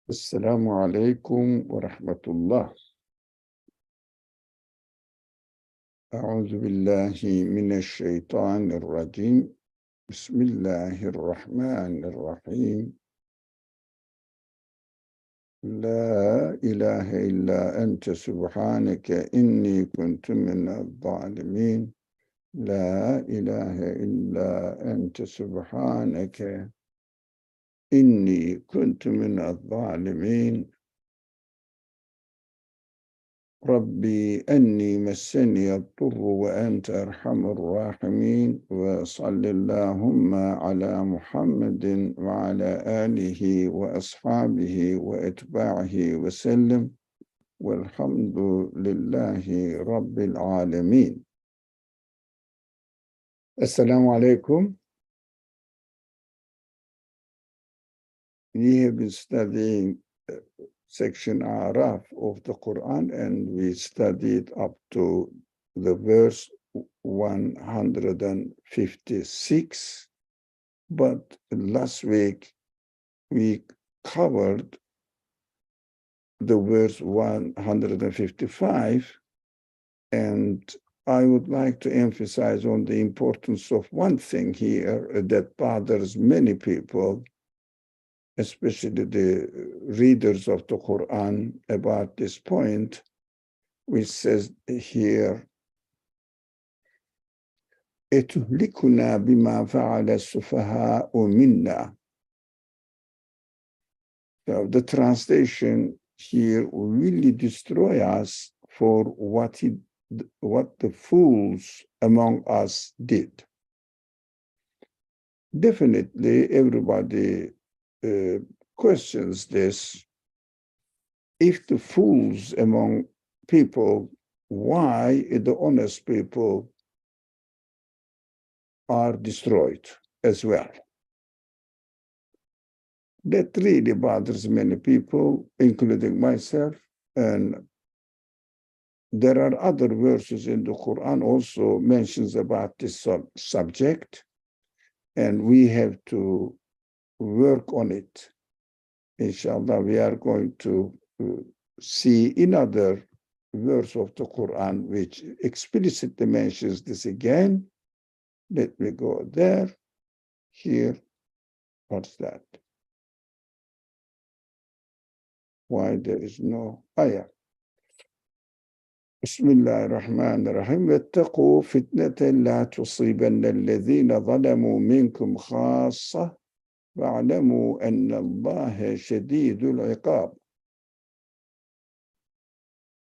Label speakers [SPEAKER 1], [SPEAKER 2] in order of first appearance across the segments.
[SPEAKER 1] السلام عليكم ورحمة الله. أعوذ بالله من الشيطان الرجيم. بسم الله الرحمن الرحيم. لا إله إلا أنت سبحانك إني كنت من الظالمين. لا إله إلا أنت سبحانك إني كنت من الظالمين. ربي أني مسني الضر وأنت أرحم الراحمين. وصل اللهم على محمد وعلى آله وأصحابه وأتباعه وسلم، والحمد لله رب العالمين. Assalamu alaikum. We have been studying section Araf of the Quran, and we studied up to the verse 156. But last week we covered the verse 155, and I would like to emphasize on the importance of one thing here that bothers many people, especially the readers of the Quran, about this point, which says here, "Etuhlikuna bima fa'ala sufaha minna." So the translation here, really destroy us for what the fools among us did. Definitely, everybody questions this. If the fools among people, why the honest people are destroyed as well? That really bothers many people, including myself. And there are other verses in the Quran also mentions about this subject, and we have to work on it. Inshallah, we are going to see another verse of the Quran which explicitly mentions this again. Let me go there. Here, what's that? Why there is no ayah? بسم الله الرحمن الرحيم. واتقوا فتنة لا تصيبن الذين ظلموا منكم خاصة واعلموا أن الله شديد العقاب.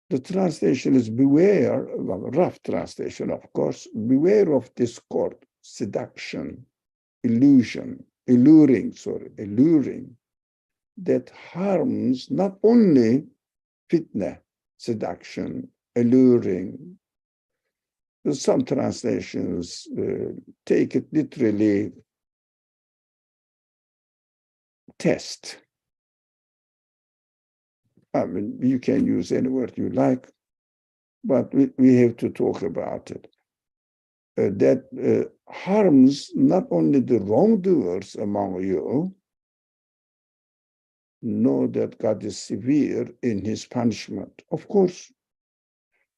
[SPEAKER 1] The translation is beware, well, rough translation, of course, beware of discord, seduction, alluring, that harms not only fitna, seduction, alluring. Some translations take it literally, test. I mean, you can use any word you like, but we have to talk about it. That harms not only the wrongdoers among you, know that God is severe in his punishment. Of course,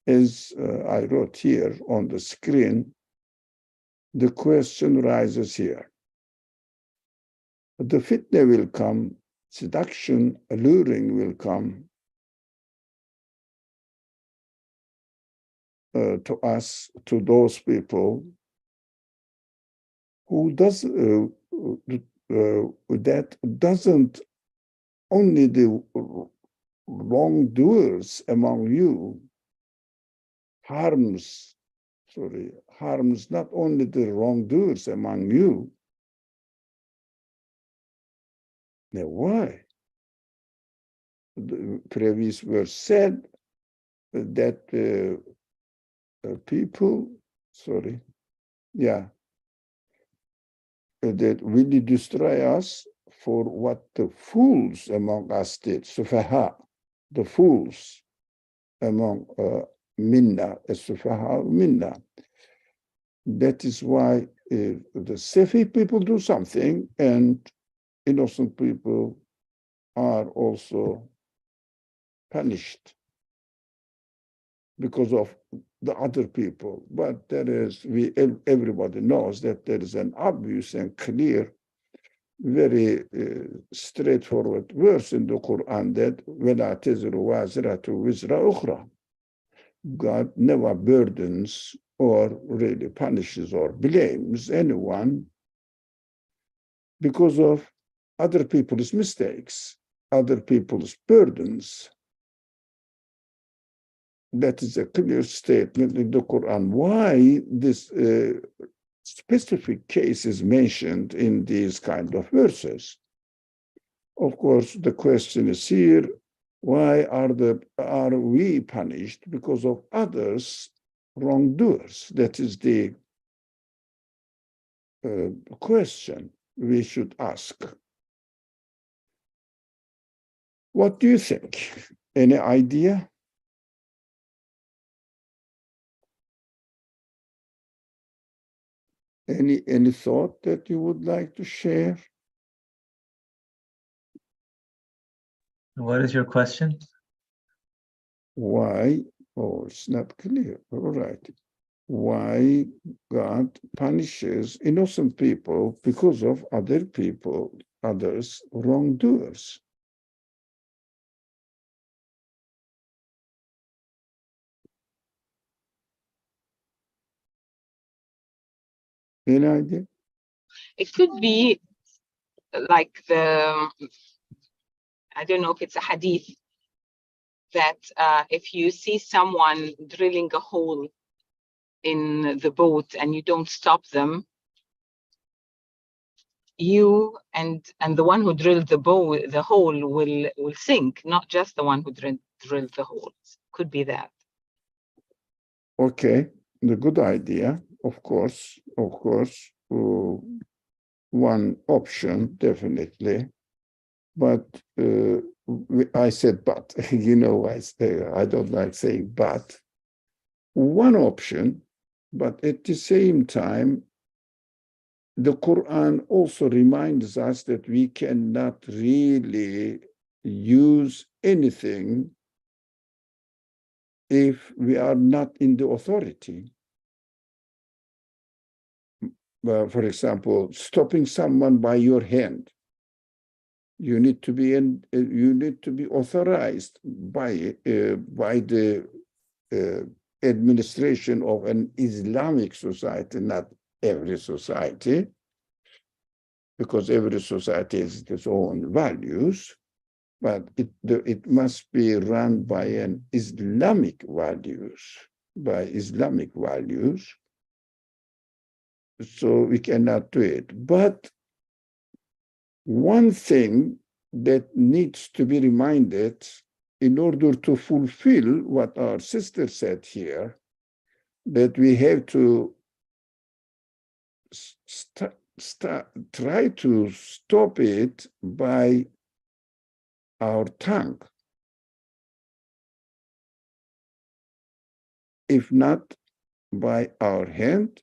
[SPEAKER 1] as I wrote here on the screen, the question rises here. The fitna will come, seduction, alluring will come to us, to those people who that doesn't only the wrongdoers among you harms not only the wrongdoers among you. Now, why? The previous verse said that people, that really destroy us for what the fools among us did. Sufaha, the fools among minna, sufaha minna. That is why the Safi people do something and innocent people are also punished because of the other people. But there is, everybody knows that there is an obvious and clear, very straightforward verse in the Quran that وَلَا تَزِرُ وَازِرَةُ وِزْرَ أُخْرَى. God never burdens or really punishes or blames anyone because of other people's mistakes, other people's burdens. That is a clear statement in the Quran. Why this specific case is mentioned in these kind of verses? Of course, the question is here, why are we punished because of others' wrongdoers? That is the question we should ask. What do you think? Any idea? Any thought that you would like to share?
[SPEAKER 2] What is your question?
[SPEAKER 1] Why? Oh, it's not clear. All right. Why God punishes innocent people because of others' wrongdoers? Any idea?
[SPEAKER 3] It could be like I don't know if it's a hadith, that if you see someone drilling a hole in the boat and you don't stop them, you and the one who drilled the hole will sink, not just the one who drilled the hole. Could be that.
[SPEAKER 1] Okay, the good idea, of course. One option, definitely. But I said but. I don't like saying but. One option, but at the same time, the Quran also reminds us that we cannot really use anything if we are not in the authority. For example, stopping someone by your hand. You need to be authorized by the administration of an Islamic society, not every society, because every society has its own values, but it must be run by an Islamic values, so we cannot do it. But one thing that needs to be reminded in order to fulfill what our sister said here, that we have to try to stop it by our tongue. If not by our hand,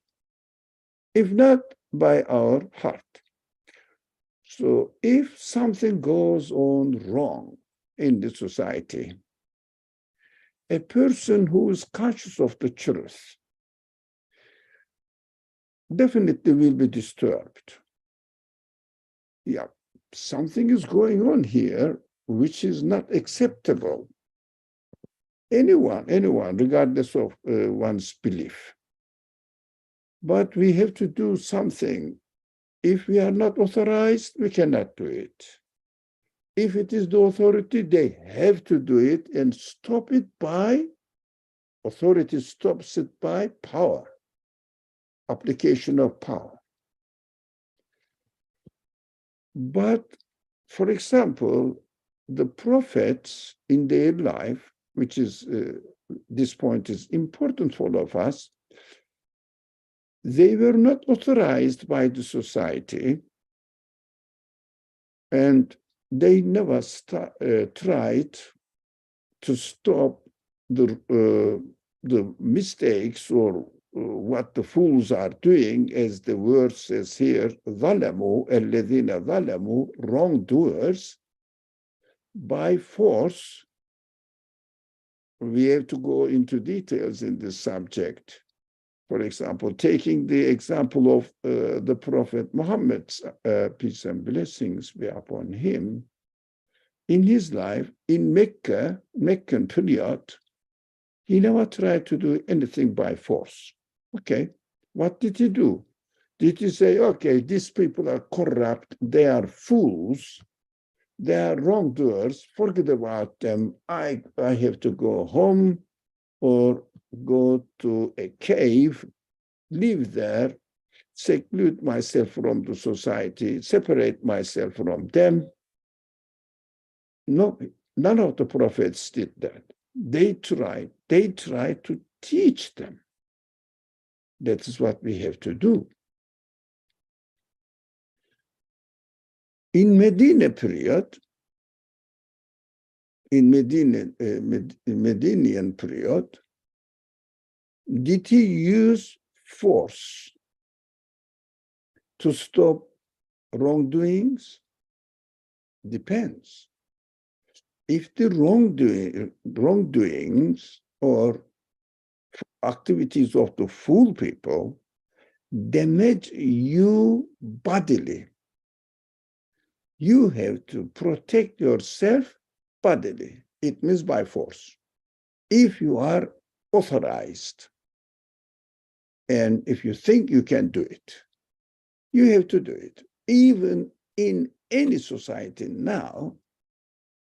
[SPEAKER 1] if not by our heart. So if something goes on wrong in the society, a person who is conscious of the truth definitely will be disturbed. Yeah, something is going on here which is not acceptable. Anyone, regardless of one's belief. But we have to do something. If we are not authorized, we cannot do it. If it is the authority, they have to do it and stop it by, authority stops it by power, application of power. But, for example, the prophets in their life, which is, this point is important for all of us, they were not authorized by the society, and they never tried to stop the mistakes or what the fools are doing, as the word says here, ظَلَمُوا الَّذِينَ ظَلَمُوا, wrongdoers. by force, we have to go into details in this subject. For example, taking the example of the Prophet Muhammad's peace and blessings be upon him, in his life, in Meccan period, he never tried to do anything by force. Okay, what did he do? Did he say, okay, these people are corrupt, they are fools, they are wrongdoers, forget about them, I have to go home or go to a cave, live there, seclude myself from the society, separate myself from them? No, none of the prophets did that. They tried to teach them. That is what we have to do. In Medina period, in Medinian period, did he use force to stop wrongdoings? Depends. If the wrongdoings or activities of the fool people damage you bodily, you have to protect yourself bodily. It means by force. If you are authorized and if you think you can do it, you have to do it. Even in any society now,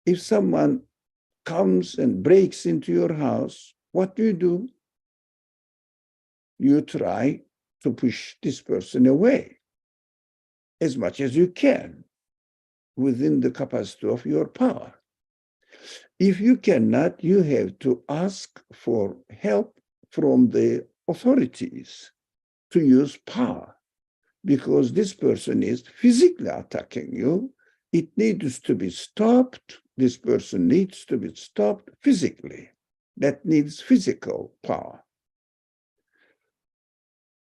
[SPEAKER 1] if someone comes and breaks into your house, what do? You try to push this person away as much as you can within the capacity of your power. If you cannot, you have to ask for help from the authorities to use power, because this person is physically attacking you. It needs to be stopped. This person needs to be stopped physically. That needs physical power.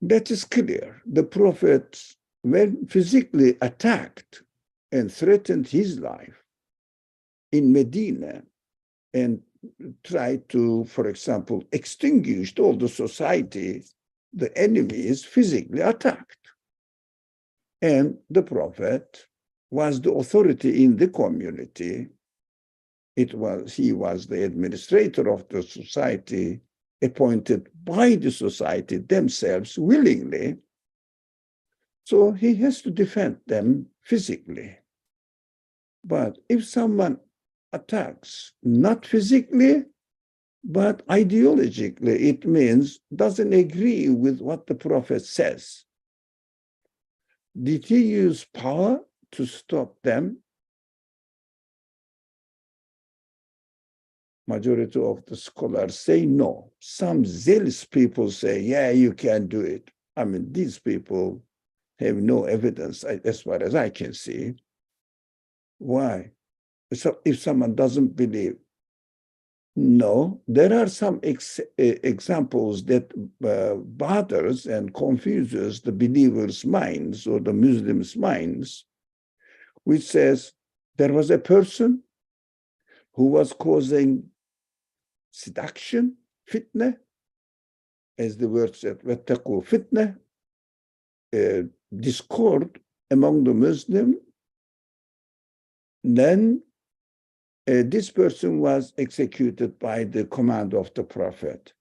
[SPEAKER 1] That is clear. The Prophet, when physically attacked and threatened his life in Medina and tried to, for example, extinguish all the society, the enemy is physically attacked. And the Prophet was the authority in the community. He was the administrator of the society, appointed by the society themselves willingly. So he has to defend them physically. But if someone attacks, not physically, but ideologically, it means doesn't agree with what the Prophet says, did he use power to stop them? Majority of the scholars say no. Some zealous people say, yeah, you can do it. I mean, these people have no evidence as far as I can see. Why? So if someone doesn't believe, no, there are some examples that bothers and confuses the believers' minds or the Muslims' minds, which says there was a person who was causing seduction, fitna, as the word said, وَاتَّقُوا fitna, discord among the Muslims. Then this person was executed by the command of the Prophet.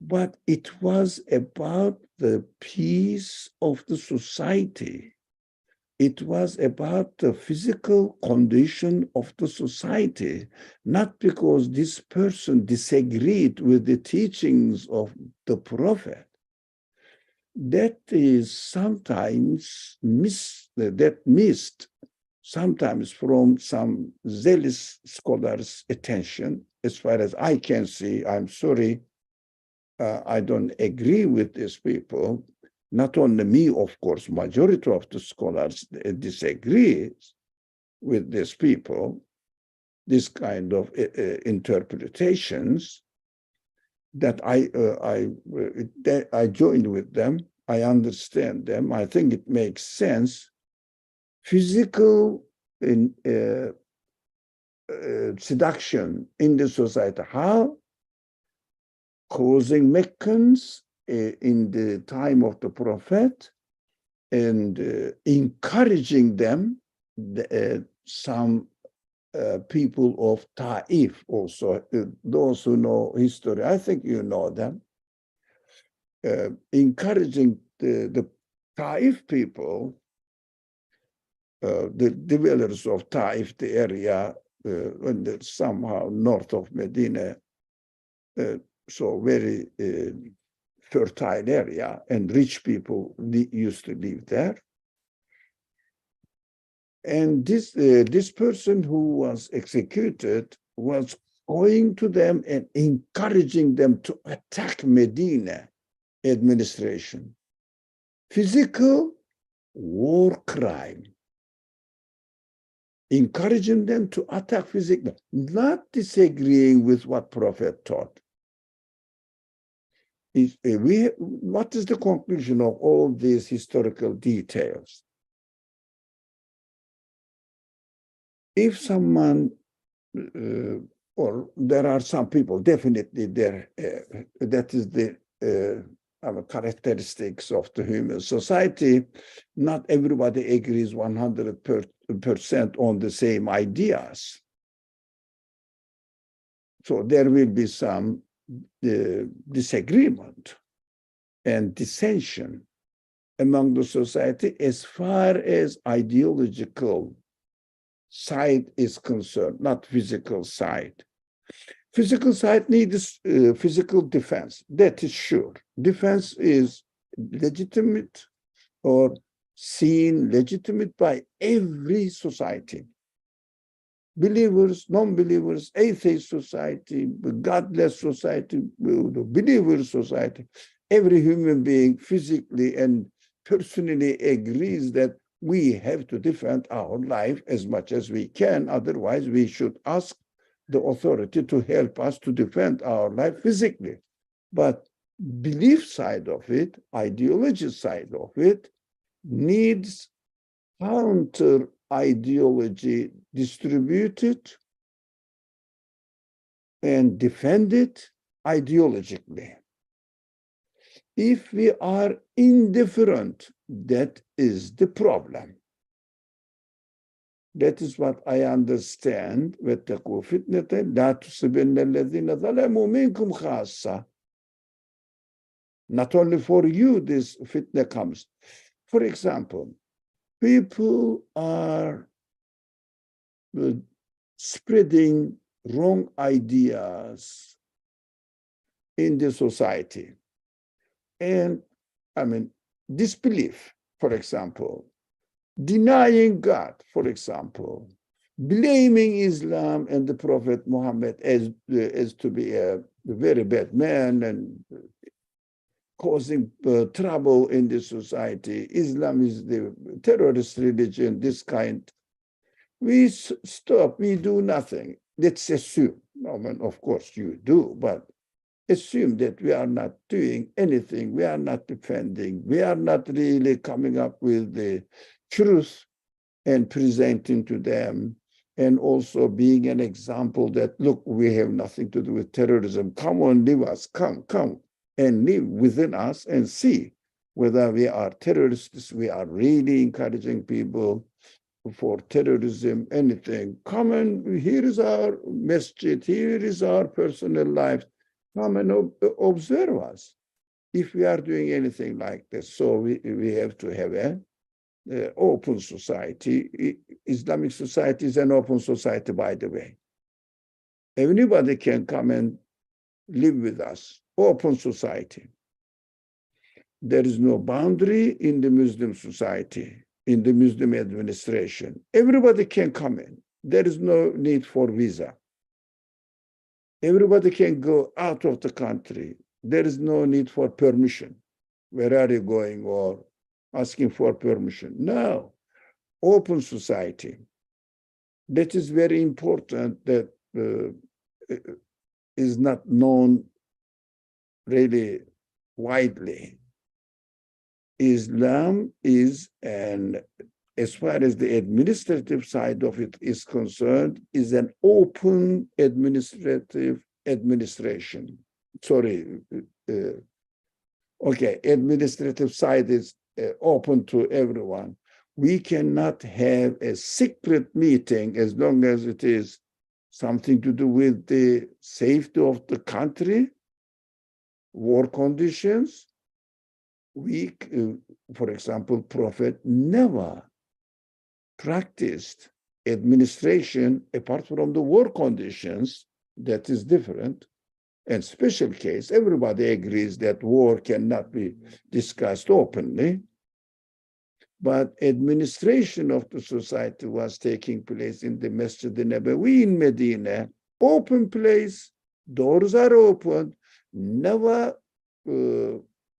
[SPEAKER 1] But it was about the peace of the society. It was about the physical condition of the society, not because this person disagreed with the teachings of the Prophet. That is sometimes missed sometimes from some zealous scholars' attention. As far as I can see, I'm sorry, I don't agree with these people. Not only me, of course, majority of the scholars disagree with these people, this kind of interpretations, that I joined with them. I understand them. I think it makes sense. Physical seduction in the society. How? Causing Meccans in the time of the Prophet and encouraging them, some people of Ta'if also, those who know history, I think you know them, encouraging the Ta'if people, the dwellers of Ta'if, the area somehow north of Medina, so very fertile area, and rich people used to live there. And this person who was executed was going to them and encouraging them to attack Medina administration. Physical war crime. Encouraging them to attack physically, not disagreeing with what Prophet taught. What is the conclusion of all these historical details? If someone, or there are some people, definitely there, that is the characteristics of the human society, not everybody agrees 100% on the same ideas. So there will be some disagreement and dissension among the society as far as ideological side is concerned, not physical side. Physical side needs physical defense, that is sure. Defense is legitimate or seen legitimate by every society. Believers, non-believers, atheist society, godless society, believer society, every human being physically and personally agrees that we have to defend our life as much as we can. Otherwise, we should ask the authority to help us to defend our life physically. But belief side of it, ideology side of it, needs counter ideology distributed and defended ideologically. If we are indifferent, that is the problem. That is what I understand. وَاتَّقُوا فِتْنَةً لَا تُصِبَنَّ الَّذِينَ ظَلَمُوا مِنكُمْ خَاصَّةً. Not only for you this fitna comes. For example, people are spreading wrong ideas in the society. And I mean, disbelief, for example, denying God, for example, blaming Islam and the Prophet Muhammad as to be a very bad man and causing trouble in the society. Islam is the terrorist religion, this kind. We stop, we do nothing. Let's assume, I mean, of course you do, but assume that we are not doing anything, we are not defending, we are not really coming up with the truth and presenting to them, and also being an example that, look, we have nothing to do with terrorism. Come on, leave us, come and live within us and see whether we are terrorists, we are really encouraging people for terrorism, anything. Come and here is our masjid, here is our personal life. Come and observe us if we are doing anything like this. So we have to have an open society. Islamic society is an open society, by the way. Anybody can come and live with us. Open society. There is no boundary in the Muslim society, in the Muslim administration. Everybody can come in. There is no need for visa. Everybody can go out of the country. There is no need for permission. Where are you going, or asking for permission? No. Open society. That is very important, that is not known really widely. Islam is a as far as the administrative side of it is concerned, is an open administration. Sorry, okay, administrative side is open to everyone. We cannot have a secret meeting as long as it is something to do with the safety of the country, war conditions. We, for example, Prophet never practiced administration apart from the war conditions. That is different. And special case, everybody agrees that war cannot be discussed openly. But administration of the society was taking place in the Masjid al-Nabawi in Medina. Open place, doors are open, never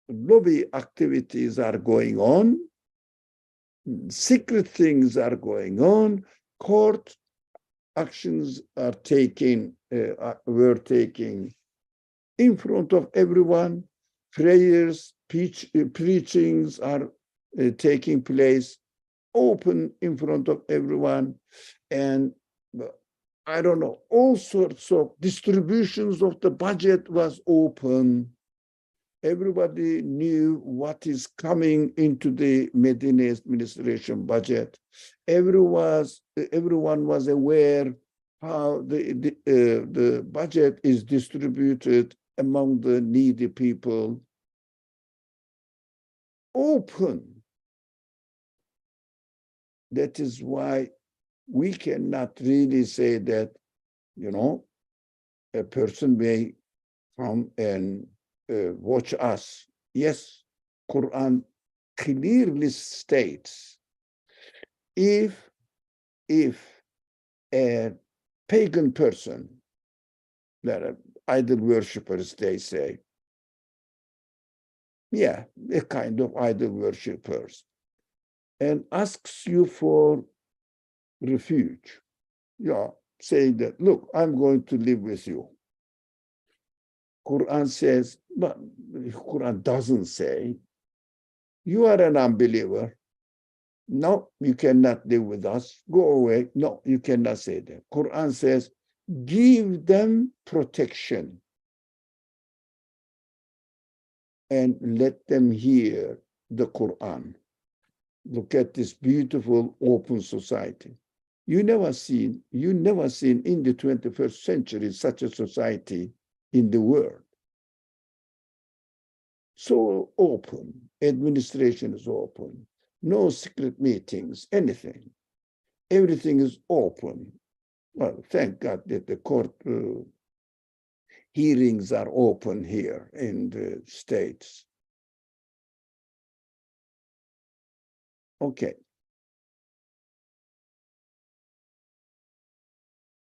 [SPEAKER 1] lobby activities are going on, secret things are going on, court actions are were taking in front of everyone, prayers, preachings are taking place open in front of everyone, and I don't know, all sorts of distributions of the budget was open. Everybody knew what is coming into the Medina administration budget. Everyone was aware how the budget is distributed among the needy people. Open. That is why we cannot really say that, a person may come and watch us. Yes, Qur'an clearly states if a pagan person, that are idol worshippers, they say, yeah, a kind of idol worshippers, and asks you for refuge, saying that, look, I'm going to live with you. Quran says, but Quran doesn't say, you are an unbeliever. No, you cannot live with us. Go away. No, you cannot say that. Quran says, give them protection and let them hear the Quran. Look at this beautiful open society. You never seen in the 21st century such a society in the world. So open, administration is open, no secret meetings, anything. Everything is open. Well, thank God that the court hearings are open here in the States. Okay.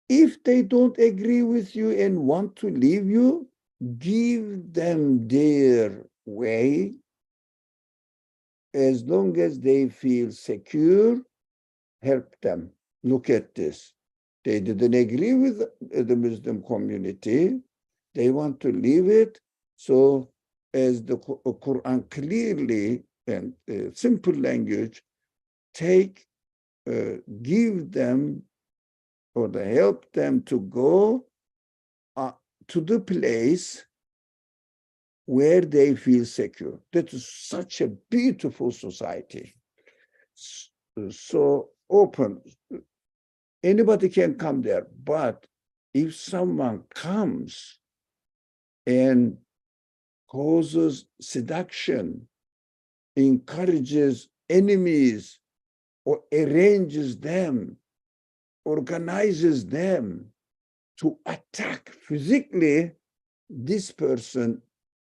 [SPEAKER 1] If they don't agree with you and want to leave you, give them their way. As long as they feel secure, help them. Look at this. They didn't agree with the Muslim community. They want to leave it. So as the Quran clearly and simple language, give them or help them to go to the place where they feel secure. That is such a beautiful society. So open. Anybody can come there, but if someone comes and causes seduction, encourages enemies, or arranges them, organizes them to attack physically, this person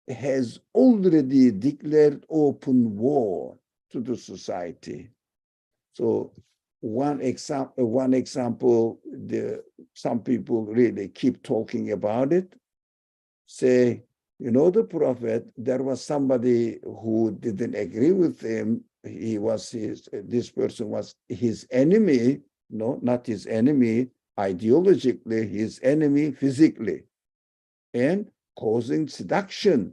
[SPEAKER 1] has already declared open war to the society. So one example, some people really keep talking about it, say, the Prophet, there was somebody who didn't agree with him. This person was his enemy. No, not his enemy ideologically, his enemy physically, and causing seduction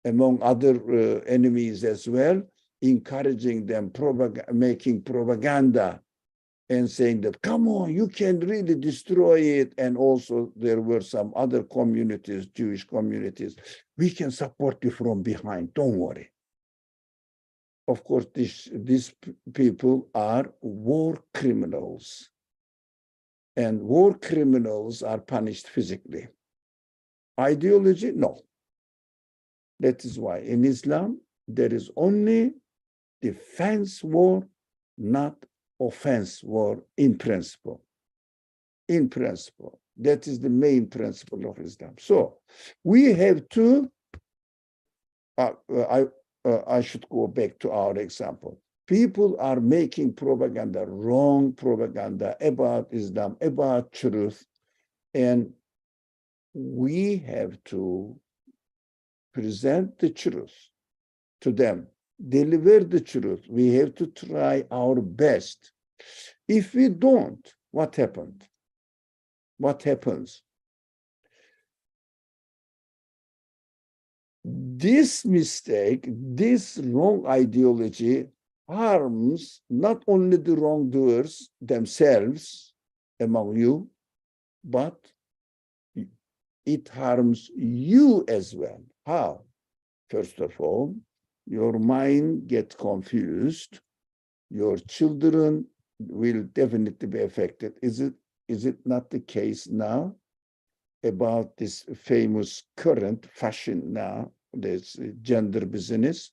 [SPEAKER 1] among other enemies as well. encouraging them, making propaganda and saying that, come on, you can really destroy it. And also there were some other communities, Jewish communities, we can support you from behind, don't worry. Of course, these people are war criminals. And war criminals are punished physically. Ideology, no. That is why in Islam, there is only defense war, not offense war in principle. In principle. That is the main principle of Islam. So we have to, I should go back to our example. People are making propaganda, wrong propaganda about Islam, about truth, and we have to present the truth to them, deliver the truth. We have to try our best. If we don't, what happened? What happens? This mistake, this wrong ideology harms not only the wrongdoers themselves among you, but it harms you as well. How? First of all, your mind gets confused. Your children will definitely be affected. Is it not the case now about this famous current fashion now, this gender business?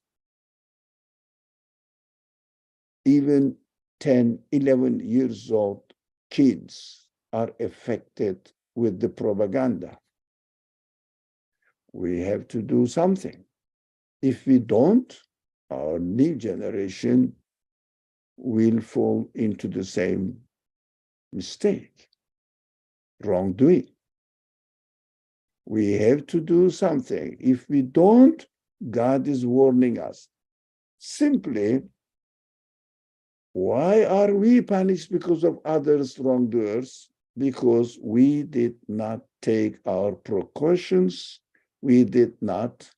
[SPEAKER 1] Even 10, 11 years old kids are affected with the propaganda. We have to do something. If we don't, our new generation will fall into the same mistake, wrongdoing. We have to do something. If we don't, God is warning us. Simply, why are we punished because of others' wrongdoers? Because we did not take our precautions. We did not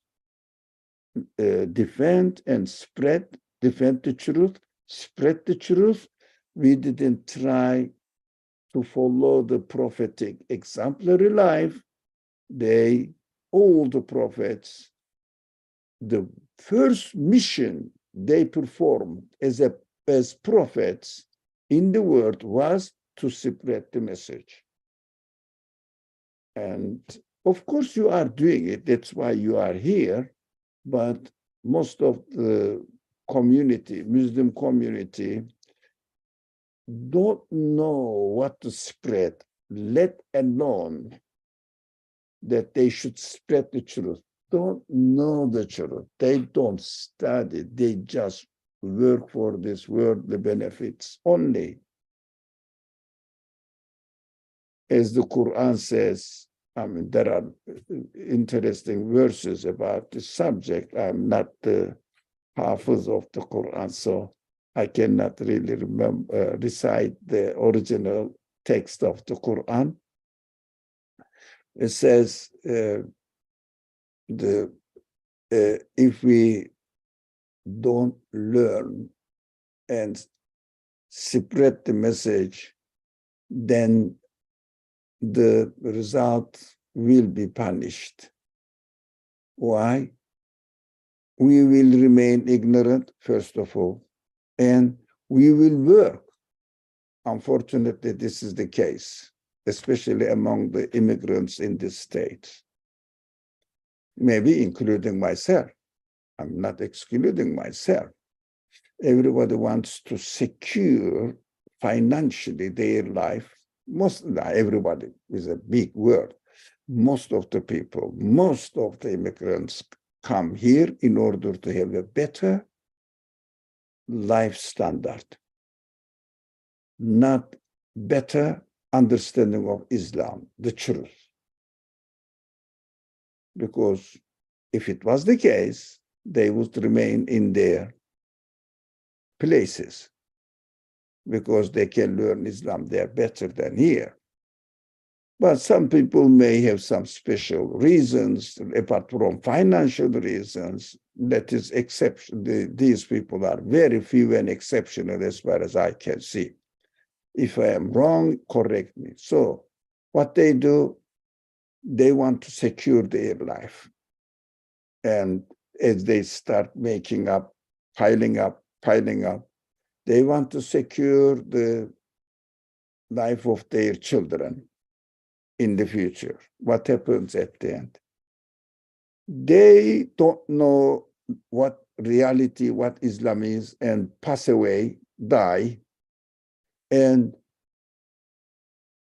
[SPEAKER 1] defend the truth, spread the truth. We didn't try to follow the prophetic exemplary life. All the prophets, the first mission they performed as prophets in the world was to spread the message. And of course you are doing it, that's why you are here, but most of the community, Muslim community, don't know what to spread, let alone that they should spread the truth. Don't know the truth. They don't study. They just work for this worldly benefits only. As the Qur'an says, I mean, there are interesting verses about this subject. I'm not the hafiz of the Qur'an, so I cannot really recite the original text of the Qur'an. It says, if we don't learn and spread the message, then the result will be punished. Why? We will remain ignorant, first of all, and we will work. Unfortunately, this is the case, especially among the immigrants in this state, maybe including myself. I'm not excluding myself. Everybody wants to secure financially their life. Everybody is a big word. Most of the people, most of the immigrants come here in order to have a better life standard, not better understanding of Islam, the truth. Because if it was the case, they would remain in their places because they can learn Islam there better than here. But some people may have some special reasons, apart from financial reasons. That is exception. These people are very few and exceptional as far as I can see. If I am wrong, correct me. So what they do, they want to secure their life. And as they start making up, piling up, they want to secure the life of their children in the future. What happens at the end? They don't know what reality, what Islam is, and pass away, die. And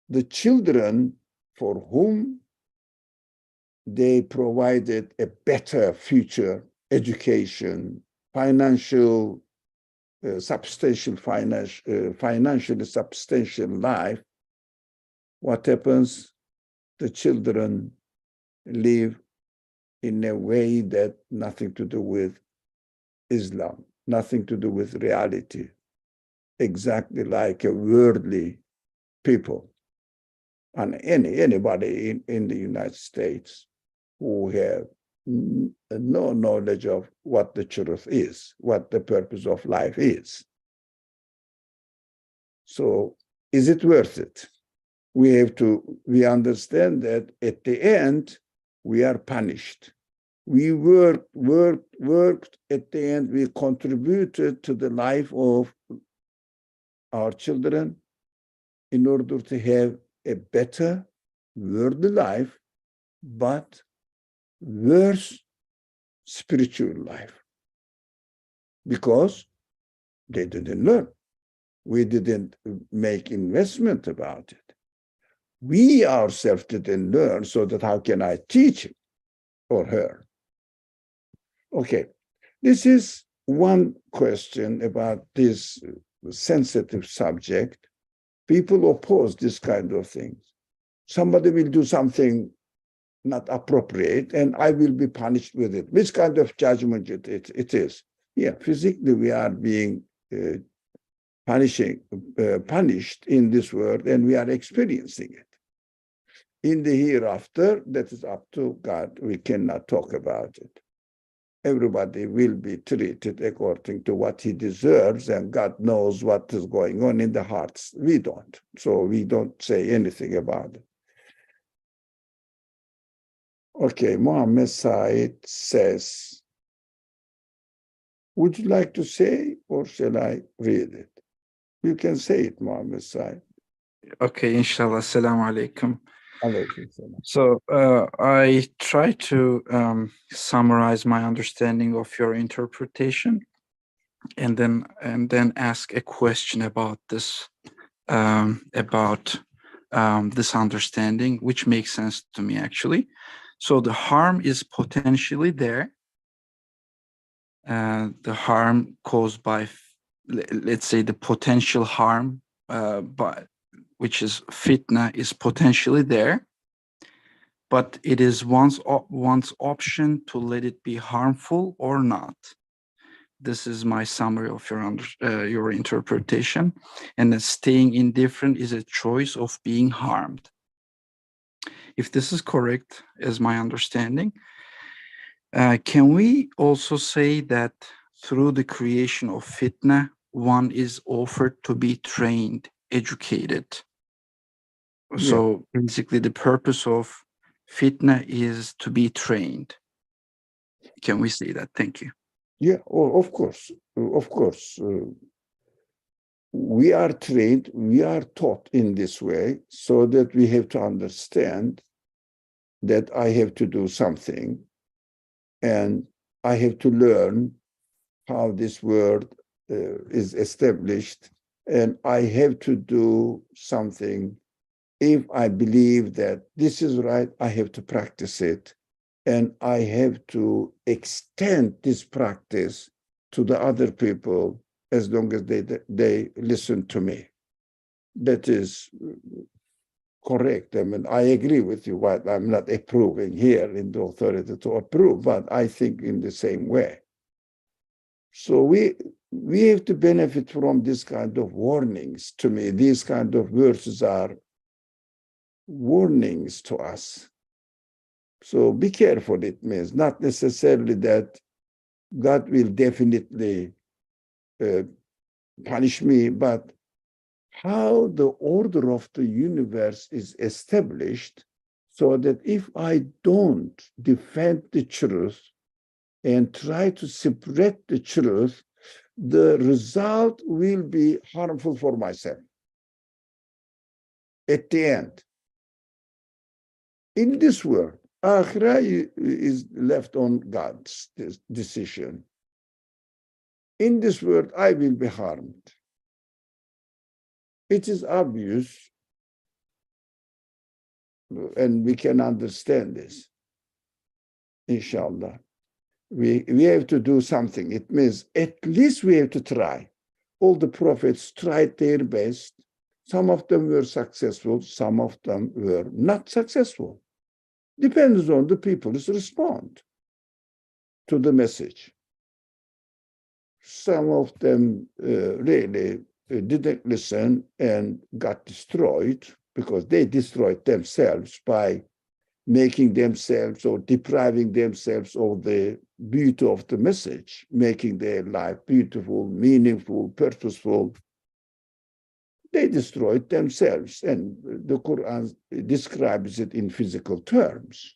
[SPEAKER 1] the children for whom they provided a better future, education, financially substantial life, what happens? The children live in a way that nothing to do with Islam, nothing to do with reality, exactly like a worldly people. And anybody in the United States who have no knowledge of what the truth is, what the purpose of life is. So is it worth it? We understand that at the end, we are punished. We worked, at the end, we contributed to the life of our children in order to have a better worldly life, but worse spiritual life. Because they didn't learn. We didn't make investment about it. We ourselves didn't learn, so that how can I teach him or her? Okay, this is one question about this sensitive subject. People oppose this kind of things. Somebody will do something not appropriate, and I will be punished with it. Which kind of judgment it is? Yeah, physically we are being punished in this world, and we are experiencing it. In the hereafter, that is up to God. We cannot talk about it. Everybody will be treated according to what he deserves, and God knows what is going on in the hearts. We don't. So we don't say anything about it. Okay, Mohammed Said says, would you like to say, or shall I read it? You can say it, Mohammed Said.
[SPEAKER 4] Okay, inshallah. Assalamu alaikum.
[SPEAKER 1] Alaykum salam.
[SPEAKER 4] So I try to summarize my understanding of your interpretation, and then ask a question about this this understanding, which makes sense to me actually. So the harm is potentially there. The harm caused by, let's say, the potential harm which is fitna, is potentially there, but it is one's option to let it be harmful or not. This is my summary of your interpretation, and that staying indifferent is a choice of being harmed. If this is correct, as my understanding, can we also say that through the creation of fitna, one is offered to be trained, educated?
[SPEAKER 1] Yeah.
[SPEAKER 4] So basically the purpose of fitna is to be trained. Can we say that? Thank you.
[SPEAKER 1] Yeah, of course. Of course. We are trained, we are taught in this way, so that we have to understand that I have to do something, and I have to learn how this world is established, and I have to do something. If I believe that this is right, I have to practice it, and I have to extend this practice to the other people as long as they listen to me. That is correct. I mean, I agree with you. What I'm not approving here in the authority to approve, but I think in the same way. So we have to benefit from this kind of warnings. To me, these kind of verses are warnings to us. So be careful, it means not necessarily that God will definitely punish me, but how the order of the universe is established so that if I don't defend the truth and try to spread the truth, the result will be harmful for myself at the end. In this world, Akhirah is left on God's decision. In this world, I will be harmed. It is obvious, and we can understand this, inshallah. We have to do something. It means at least we have to try. All the prophets tried their best. Some of them were successful, some of them were not successful. Depends on the people's response to the message. Some of them really didn't listen and got destroyed because they destroyed themselves by making themselves or depriving themselves of the beauty of the message, making their life beautiful, meaningful, purposeful. They destroyed themselves, and the Quran describes it in physical terms.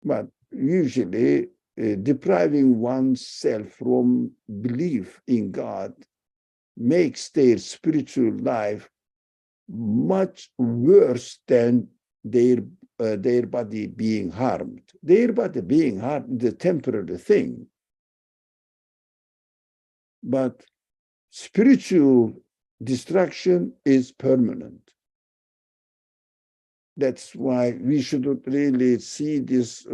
[SPEAKER 1] But usually, depriving oneself from belief in God makes their spiritual life much worse than their body being harmed. Their body being harmed is a temporary thing. But spiritual destruction is permanent. That's why we shouldn't really see this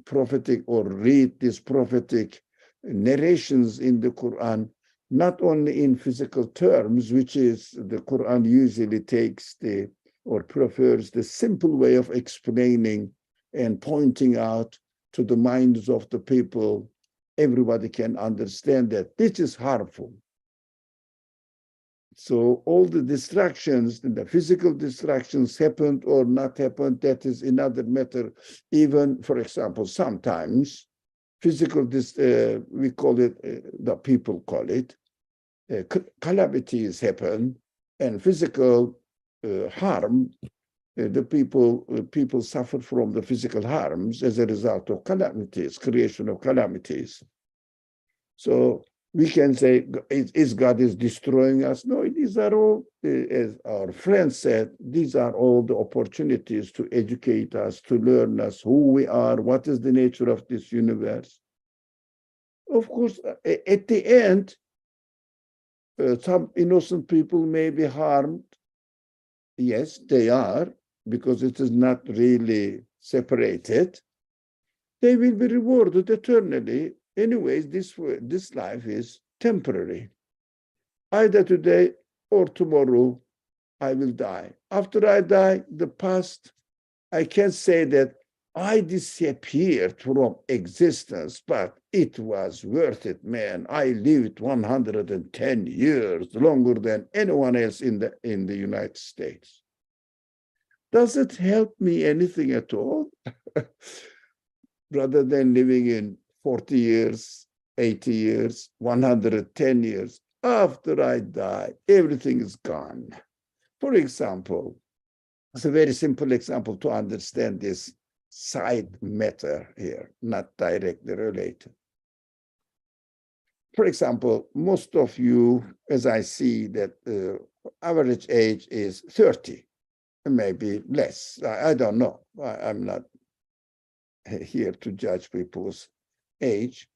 [SPEAKER 1] prophetic or read these prophetic narrations in the Quran, not only in physical terms, which is the Quran usually takes or prefers the simple way of explaining and pointing out to the minds of the people. Everybody can understand that this is harmful. So all the distractions, the physical distractions happened or not happened, that is another matter. Even, for example, sometimes physical, we call it, the people call it, calamities happen, and physical harm, the people suffer from the physical harms as a result of calamities, creation of calamities. So we can say, is God is destroying us? No, these are all, as our friend said, these are all the opportunities to educate us, to learn us who we are, what is the nature of this universe. Of course, at the end, some innocent people may be harmed. Yes, they are, because it is not really separated. They will be rewarded eternally. Anyways, this life is temporary. Either today or tomorrow, I will die. After I die, the past, I can say that I disappeared from existence, but it was worth it, man. I lived 110 years, longer than anyone else in the United States. Does it help me anything at all? Rather than living in 40 years, 80 years, 110 years, after I die, everything is gone. For example, it's a very simple example to understand this side matter here, not directly related. For example, most of you, as I see that average age is 30, maybe less. I don't know. I'm not here to judge people's age.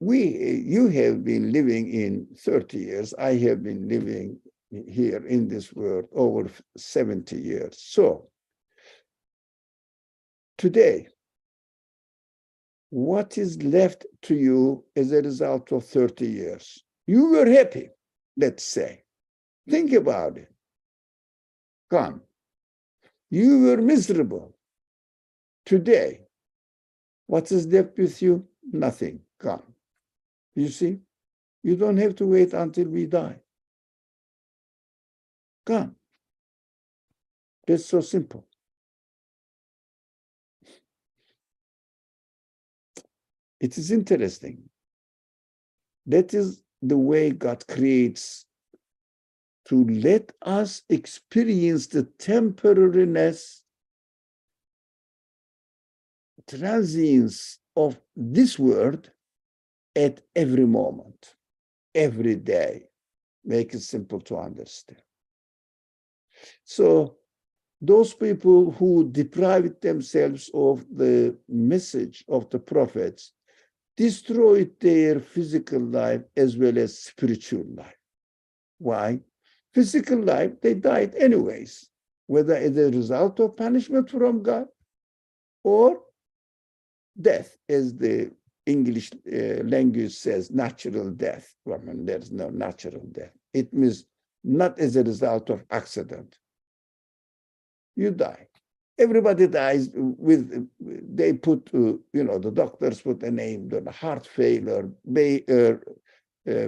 [SPEAKER 1] You have been living in 30 years. I have been living here in this world over 70 years. So today, what is left to you as a result of 30 years? You were happy, let's say. Think about it. Gone. You were miserable. Today, what is left with you? Nothing. Gone. You see? You don't have to wait until we die. Gone. It's so simple. It is interesting. That is the way God creates, to let us experience the temporariness, transience of this world at every moment, every day. Make it simple to understand. So those people who deprived themselves of the message of the prophets destroyed their physical life as well as spiritual life. Why? Physical life, they died anyways, whether as a result of punishment from God or death, as the English language says, natural death. I mean, there's no natural death. It means not as a result of accident. You die. Everybody dies with, they put, the doctors put a name, the heart failure,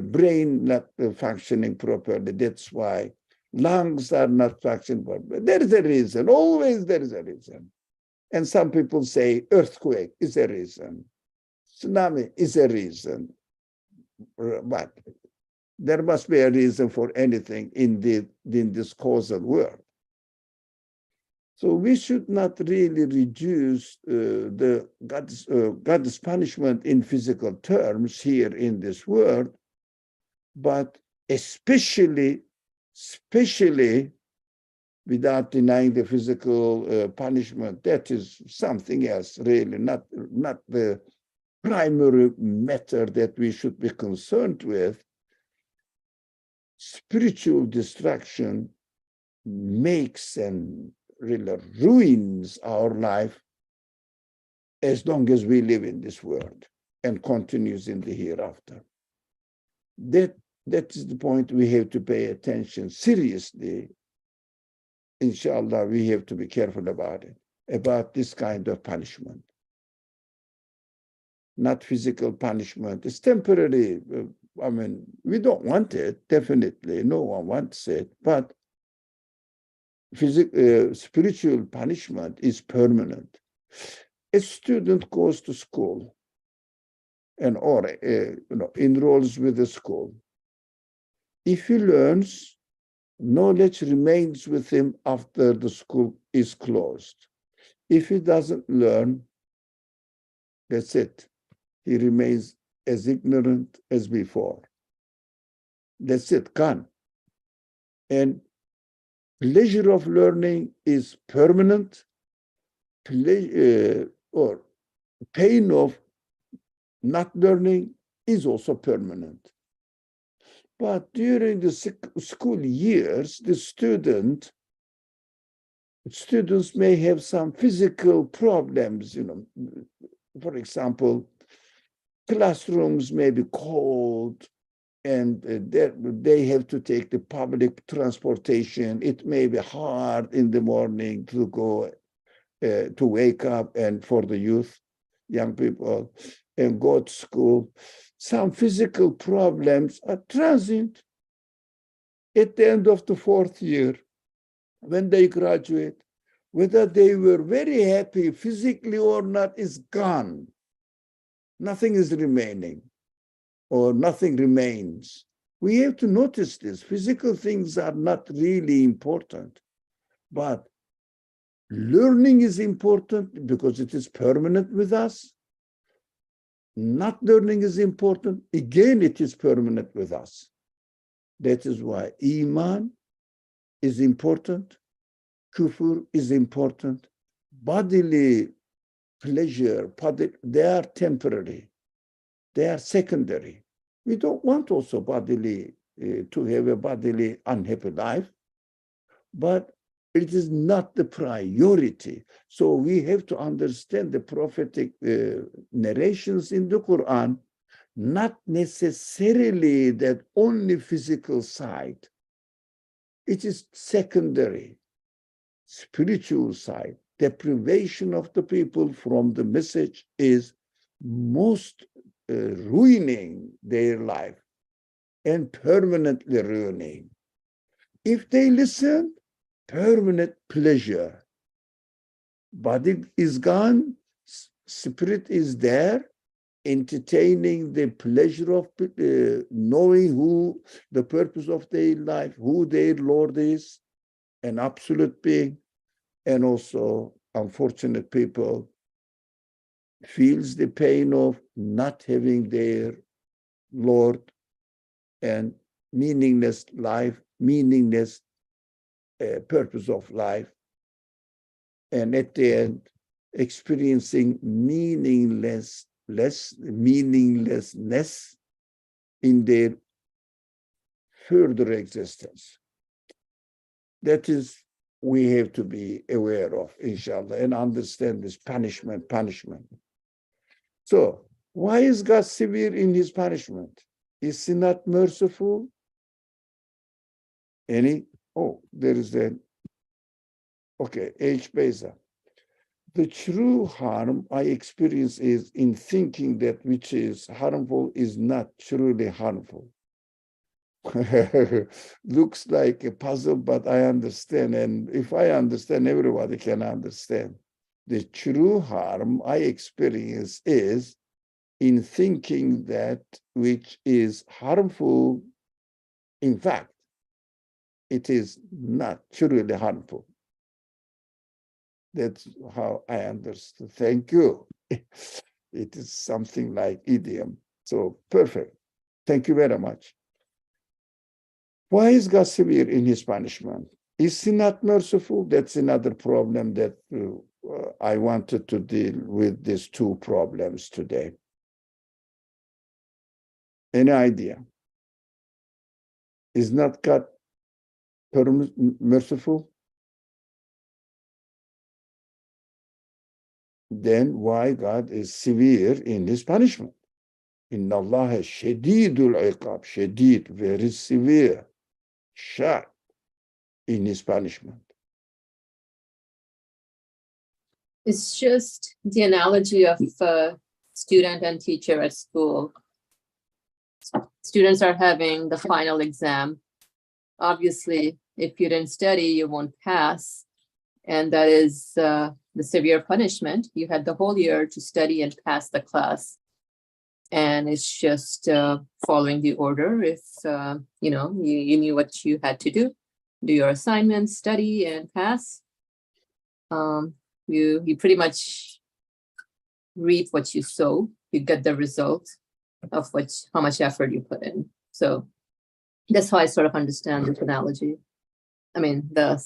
[SPEAKER 1] brain not functioning properly. That's why lungs are not functioning properly. There is a reason. Always there is a reason. And some people say earthquake is a reason. Tsunami is a reason. But there must be a reason for anything in this causal world. So we should not really reduce God's punishment in physical terms here in this world, but especially without denying the physical punishment. That is something else, really, not the primary matter that we should be concerned with. Spiritual destruction makes and really ruins our life as long as we live in this world and continues in the hereafter. That is the point we have to pay attention seriously. Inshallah, we have to be careful about it, about this kind of punishment. Not physical punishment. It's temporary. I mean, we don't want it, definitely. No one wants it. But spiritual punishment is permanent. A student goes to school and enrolls with the school. If he learns, knowledge remains with him after the school is closed. If he doesn't learn, that's it. He remains as ignorant as before. That's it, gone. And pleasure of learning is permanent, or pain of not learning is also permanent. But during the school years, the students may have some physical problems, For example, classrooms may be cold, and they have to take the public transportation. It may be hard in the morning to go, to wake up, and for the youth, young people, and go to school. Some physical problems are transient. At the end of the 4th year, when they graduate, whether they were very happy physically or not is gone. Nothing is remaining, or nothing remains. We have to notice this. Physical things are not really important, but learning is important because it is permanent with us. Not learning is important. Again, it is permanent with us. That is why Iman is important. Kufr is important. Bodily pleasure, they are temporary. They are secondary. We don't want also bodily to have a bodily unhappy life, but it is not the priority. So we have to understand the prophetic narrations in the Quran, not necessarily that only physical side. It is secondary, spiritual side. Deprivation of the people from the message is most ruining their life and permanently ruining. If they listen, permanent pleasure. Body is gone, spirit is there, entertaining the pleasure of knowing who the purpose of their life, who their Lord is, an absolute being, and also unfortunate people feels the pain of not having their Lord and meaningless life, meaningless purpose of life, and at the end experiencing meaninglessness in their further existence. That is, we have to be aware of, inshallah, and understand this punishment. So, why is God severe in his punishment? Is he not merciful? There is an, okay, H. Beza. The true harm I experience is in thinking that which is harmful is not truly harmful. Looks like a puzzle, but I understand. And if I understand, everybody can understand. The true harm I experience is in thinking that which is harmful, in fact, it is not truly harmful. That's how I understood. Thank you. It is something like idiom. So perfect. Thank you very much. Why is God severe in his punishment? Is he not merciful? That's another problem that I wanted to deal with these two problems today. Any idea? Is not God merciful? Then why God is severe in his punishment? Inna Allah shadidul iqab, shadid, very severe, sharp in his punishment.
[SPEAKER 5] It's just the analogy of student and teacher at school. Students are having the final exam. Obviously, if you didn't study, you won't pass. And that is the severe punishment. You had the whole year to study and pass the class. And it's just following the order. If you knew what you had to do your assignments, study, and pass. You pretty much reap what you sow. You get the result of how much effort you put in. So that's how I sort of understand this analogy. I mean, the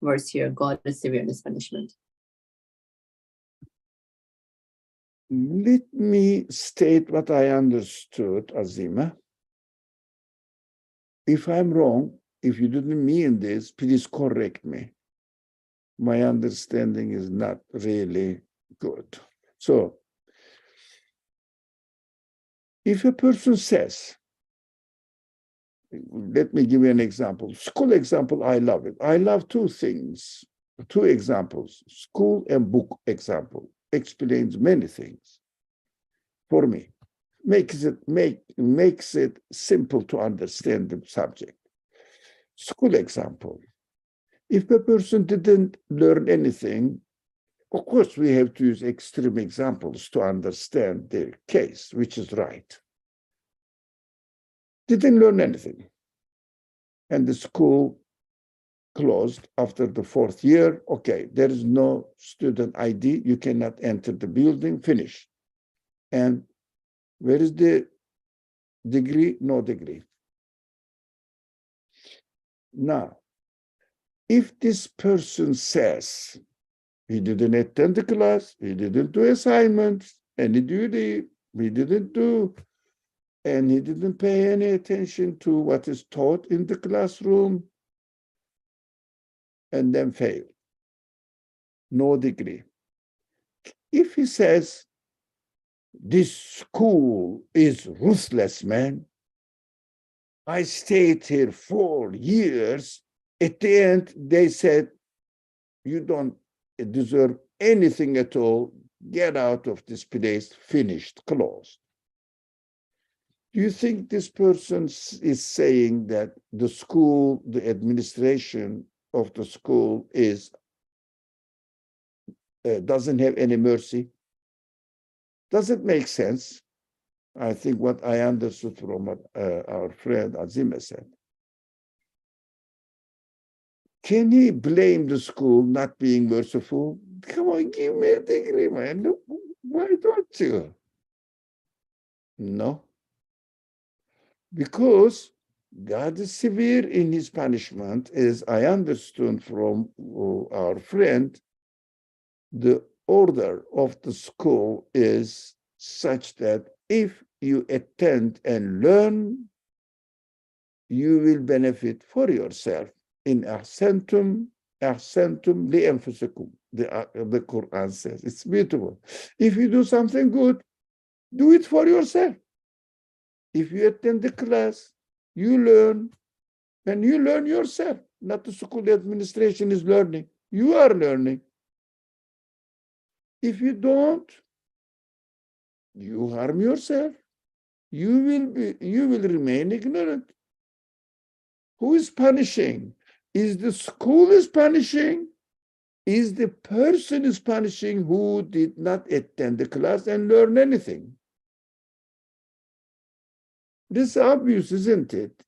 [SPEAKER 5] verse here, God is severe in his punishment.
[SPEAKER 1] Let me state what I understood, Azima. If I'm wrong, if you didn't mean this, please correct me. My understanding is not really good. So, if a person says, let me give you an example. School example, I love it. I love two things, two examples. School and book example explains many things for me. Makes it simple to understand the subject. School example. If a person didn't learn anything, of course, we have to use extreme examples to understand their case, which is right. Didn't learn anything. And the school closed after the 4th year. Okay, there is no student ID. You cannot enter the building, finish. And where is the degree? No degree. Now, if this person says he didn't attend the class, he didn't do assignments, any duty, he didn't do, and he didn't pay any attention to what is taught in the classroom, and then failed, no degree. If he says, this school is ruthless, man, I stayed here 4 years, at the end, they said, you don't deserve anything at all, get out of this place, finished, closed. Do you think this person is saying that the school, the administration of the school doesn't have any mercy? Does it make sense? I think what I understood from what our friend Azima said. Can he blame the school not being merciful? Come on, give me a degree, man. No, why don't you? No. Because God is severe in his punishment, as I understood from our friend. The order of the school is such that if you attend and learn, you will benefit for yourself. In ahsantum li anfusikum, the Quran says. It's beautiful. If you do something good, do it for yourself. If you attend the class, you learn, and you learn yourself. Not the school administration is learning. You are learning. If you don't, you harm yourself. You will remain ignorant. Who is punishing? Is the school is punishing? Is the person is punishing who did not attend the class and learn anything? This is obvious, isn't it?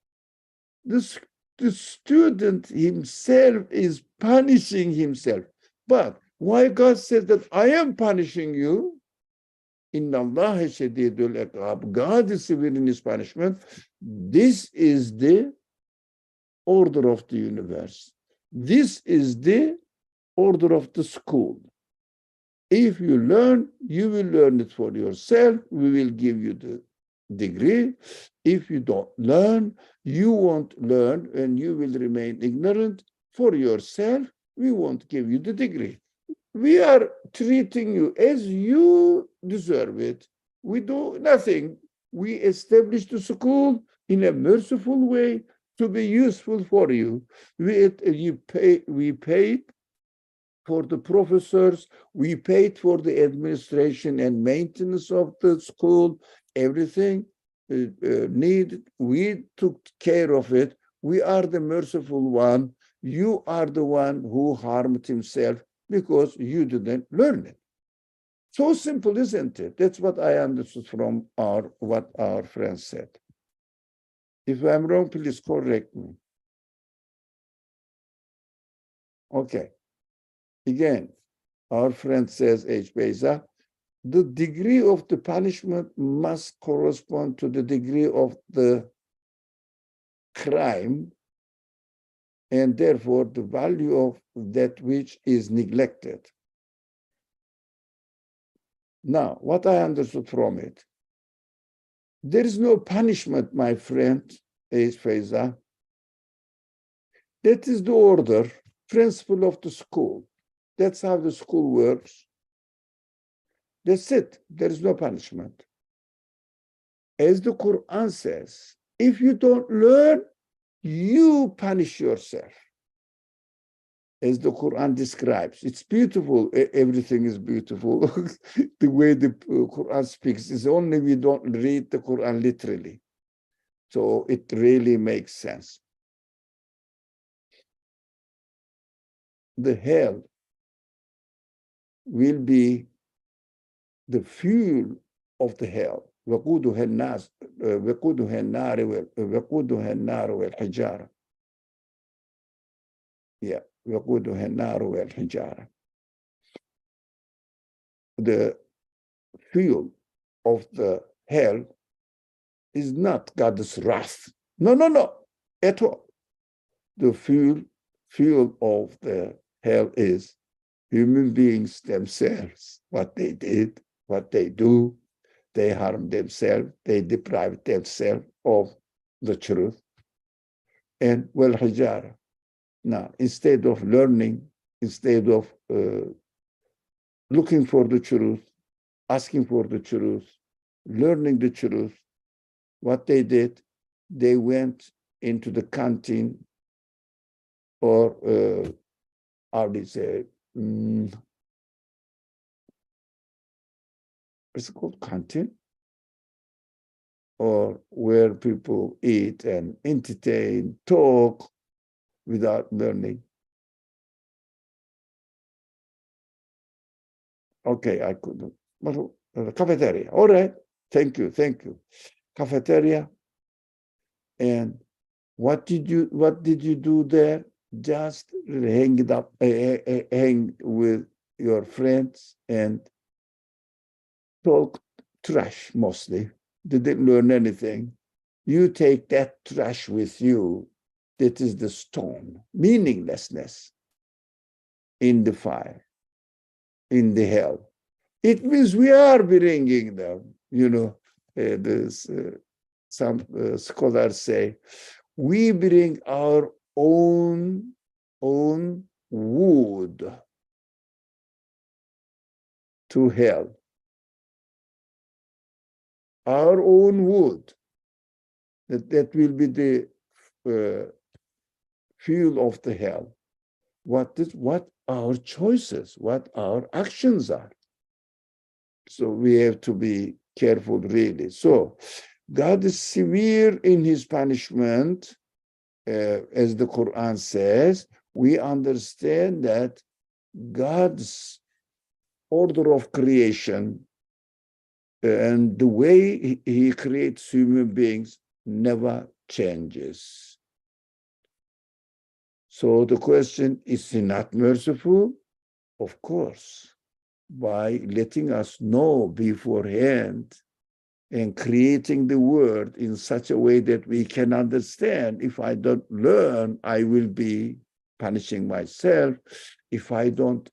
[SPEAKER 1] The student himself is punishing himself. But why God says that I am punishing you? Inna Allah shadidul iqab. God is severe in his punishment. This is the order of the universe. This is the order of the school. If you learn, you will learn it for yourself. We will give you the degree. If you don't learn, you won't learn and you will remain ignorant for yourself. We won't give you the degree. We are treating you as you deserve it. We do nothing. We establish the school in a merciful way to be useful for you. We paid for the professors, we paid for the administration and maintenance of the school, everything needed. We took care of it. We are the merciful one. You are the one who harmed himself because you didn't learn it. So simple, isn't it? That's what I understood from what our friend said. If I'm wrong, please correct me. Okay. Again, our friend says, H. Beza, the degree of the punishment must correspond to the degree of the crime, and therefore the value of that which is neglected. Now, what I understood from it, there is no punishment, my friend, H. Beza. That is the order, principle of the school. That's how the school works. That's it. There is no punishment. As the Quran says, if you don't learn, you punish yourself. As the Quran describes, it's beautiful. Everything is beautiful. The way the Quran speaks is only we don't read the Quran literally. So it really makes sense. The hell will be the fuel of the hell. وقودها الناس وقودها النار والحجارة. Yeah, وقودها النار والحجارة. The fuel of the hell is not God's wrath. No, at all. The fuel of the hell is human beings themselves, what they did, what they do. They harm themselves, they deprive themselves of the truth. And well, hijara. Now, instead of learning, instead of looking for the truth, asking for the truth, learning the truth, what they did, they went into the canteen or how do you say, what's it called, canteen? or where people eat and entertain, talk without learning. Okay, I couldn't. Cafeteria. All right. Thank you. Thank you. Cafeteria. And what did you do there? Just hang it up, hang with your friends and talk trash mostly. Didn't learn anything. You take that trash with you. That is the stone, meaninglessness in the fire, in the hell. It means we are bringing them. Some scholars say, we bring our own wood to hell. Our own wood. That will be the fuel of the hell. What our choices, what our actions are. So we have to be careful, really. So God is severe in his punishment, as the Quran says. We understand that God's order of creation and the way he creates human beings never changes. So the question, is he not merciful? Of course, by letting us know beforehand and creating the word in such a way that we can understand. If I don't learn, I will be punishing myself. If I don't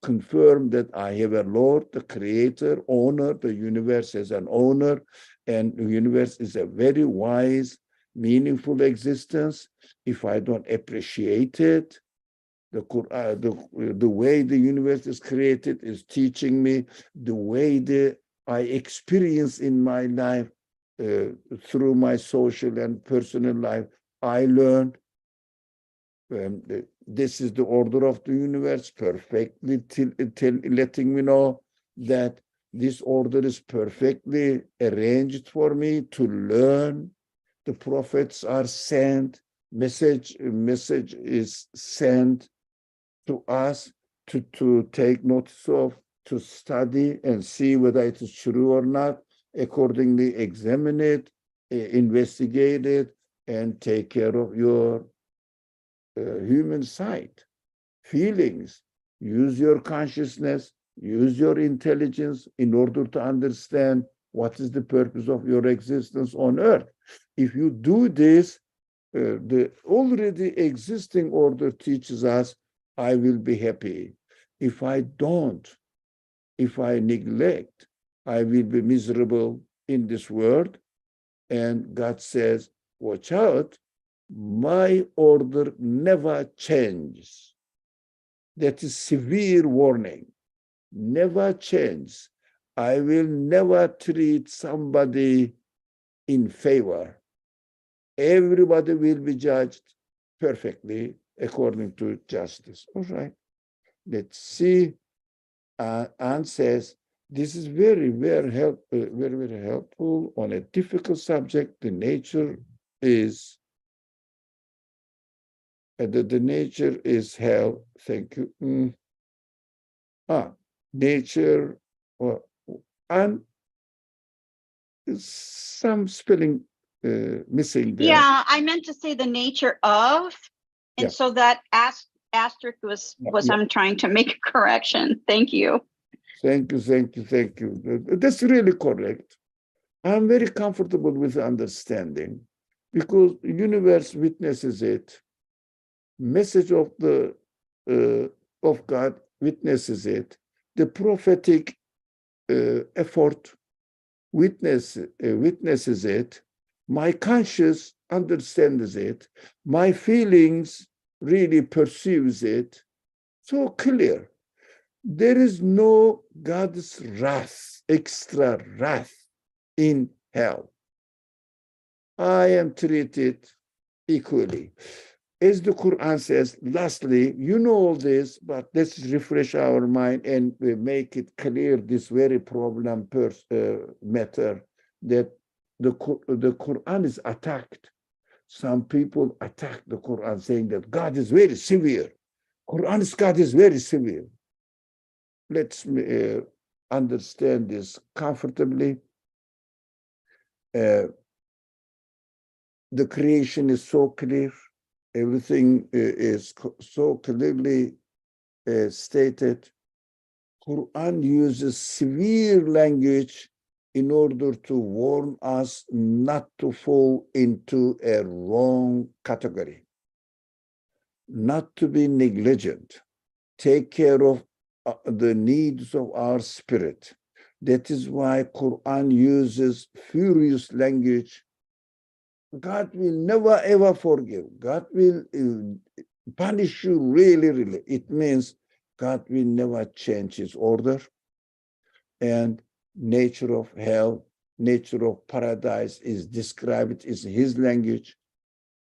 [SPEAKER 1] confirm that I have a Lord, the creator, owner, the universe as an owner, and the universe is a very wise, meaningful existence. If I don't appreciate it, the way the universe is created is teaching me, the way I experience in my life through my social and personal life, I learned this is the order of the universe, perfectly letting me know that this order is perfectly arranged for me to learn. The prophets are sent, message is sent to us to take notice of, to study and see whether it is true or not, accordingly examine it, investigate it, and take care of your human side, feelings. Use your consciousness, use your intelligence in order to understand what is the purpose of your existence on earth. If you do this, the already existing order teaches us, I will be happy. If I don't, if I neglect, I will be miserable in this world. And God says, watch out, my order never changes. That is severe warning. Never change. I will never treat somebody in favor. Everybody will be judged perfectly according to justice. All right. Let's see. Anne says, this is very, very helpful on a difficult subject. The nature is the nature is hell. Thank you. Nature, and some spelling missing there.
[SPEAKER 6] Yeah, I meant to say the nature of, and
[SPEAKER 1] Yeah.
[SPEAKER 6] so that asterisk was
[SPEAKER 1] Yeah.
[SPEAKER 6] I'm trying to make a correction. Thank you.
[SPEAKER 1] Thank you. That's really correct. I'm very comfortable with the understanding because the universe witnesses it. Message of the of God witnesses it. The prophetic effort witnesses it. My conscience understands it. My feelings really perceives it. So clear. There is no God's wrath, extra wrath in hell. I am treated equally. As the Quran says, lastly, you know all this, but let's refresh our mind and make it clear this very problem matter, that the Quran is attacked. Some people attack the Quran saying that God is very severe. God is very severe. Let's understand this comfortably. The creation is so clear. Everything is so clearly stated. Quran uses severe language in order to warn us not to fall into a wrong category, not to be negligent, take care of the needs of our spirit. That is why Quran uses furious language. God will never ever forgive. God will punish you really, really. It means God will never change his order. And nature of hell, nature of paradise is described in his language.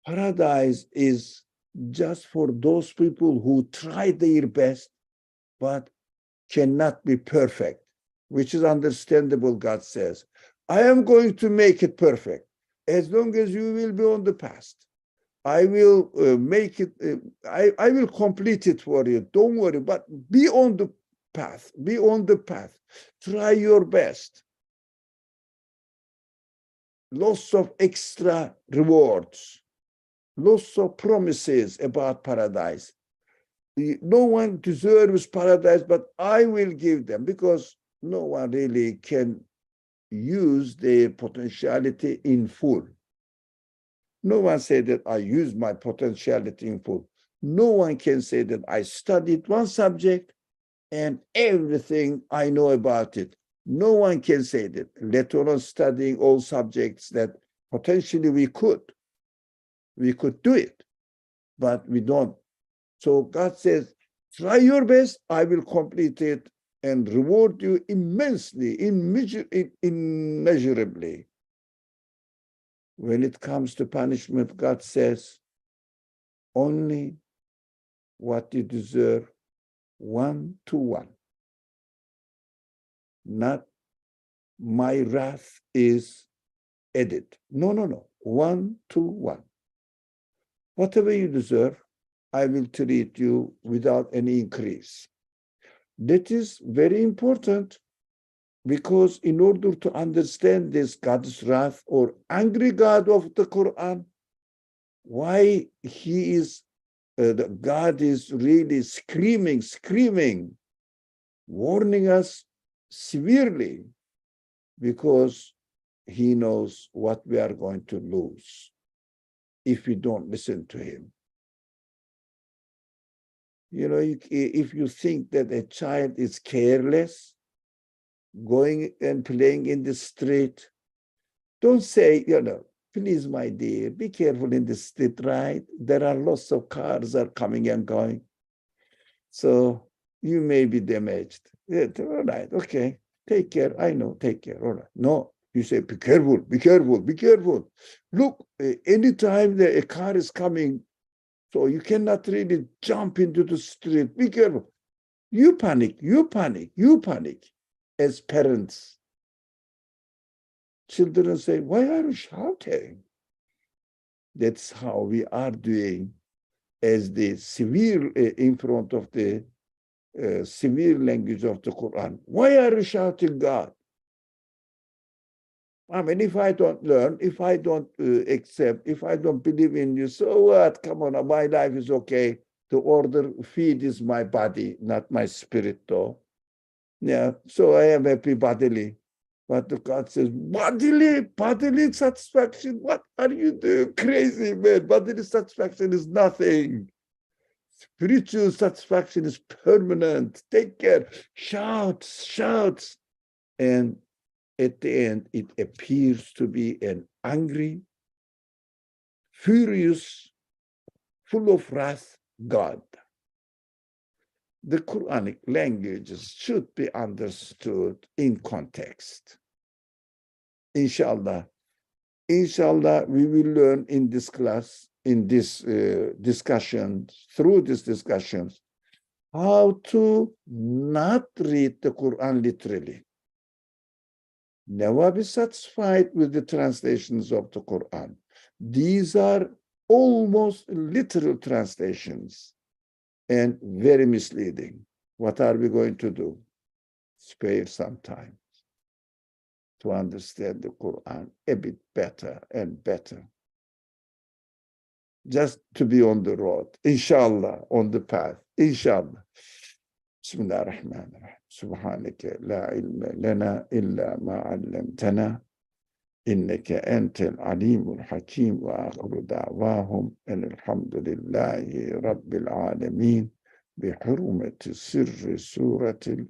[SPEAKER 1] Paradise is just for those people who try their best, but cannot be perfect, which is understandable. God says, I am going to make it perfect. As long as you will be on the path, I will make it, I will complete it for you. Don't worry, but be on the path, be on the path. Try your best. Lots of extra rewards, lots of promises about paradise. No one deserves paradise, but I will give them, because no one really can use their potentiality in full. No one said that I use my potentiality in full. No one can say that I studied one subject and everything I know about it. No one can say that, let alone studying all subjects that potentially we could. We could do it, but we don't. So God says, try your best, I will complete it and reward you immensely, immeasurably. When it comes to punishment, God says, only what you deserve, 1-to-1. Not my wrath is added. No, 1-to-1. Whatever you deserve, I will treat you without any increase. That is very important, because in order to understand this God's wrath or angry God of the Quran, why he is, God is really screaming, warning us severely, because he knows what we are going to lose if we don't listen to him. You know, if you think that a child is careless, going and playing in the street, don't say, please, my dear, be careful in the street, right? There are lots of cars are coming and going. So you may be damaged. Yeah, all right, okay, take care. I know, take care. All right. No, you say, be careful, be careful, be careful. Look, anytime a car is coming, so you cannot really jump into the street. Be careful. You panic. As parents, children say, why are you shouting? That's how we are doing as the severe, in front of the severe language of the Quran. Why are you shouting, God? I mean, if I don't learn, if I don't accept, if I don't believe in you, so what? Come on, my life is okay. The order, feed is my body, not my spirit, though. Yeah, so I am happy bodily. But the God says, bodily satisfaction. What are you doing? Crazy, man. Bodily satisfaction is nothing. Spiritual satisfaction is permanent. Take care. Shouts. And at the end, it appears to be an angry, furious, full of wrath God. The Quranic languages should be understood in context. Inshallah, we will learn in this class, in this discussion, through these discussions, how to not read the Quran literally. Never be satisfied with the translations of the Quran. These are almost literal translations and very misleading. What are we going to do? Spare some time to understand the Quran a bit better and better. Just to be on the road, inshallah, on the path, inshallah. Bismillah ar-Rahman ar-Rahim. Subhanaka la ilma lana illa ma 'allamtana. Innaka antal alimul hakim wa akhiru da'wahum alhamdulillahi rabbil alamin bi hurmati sirri suratil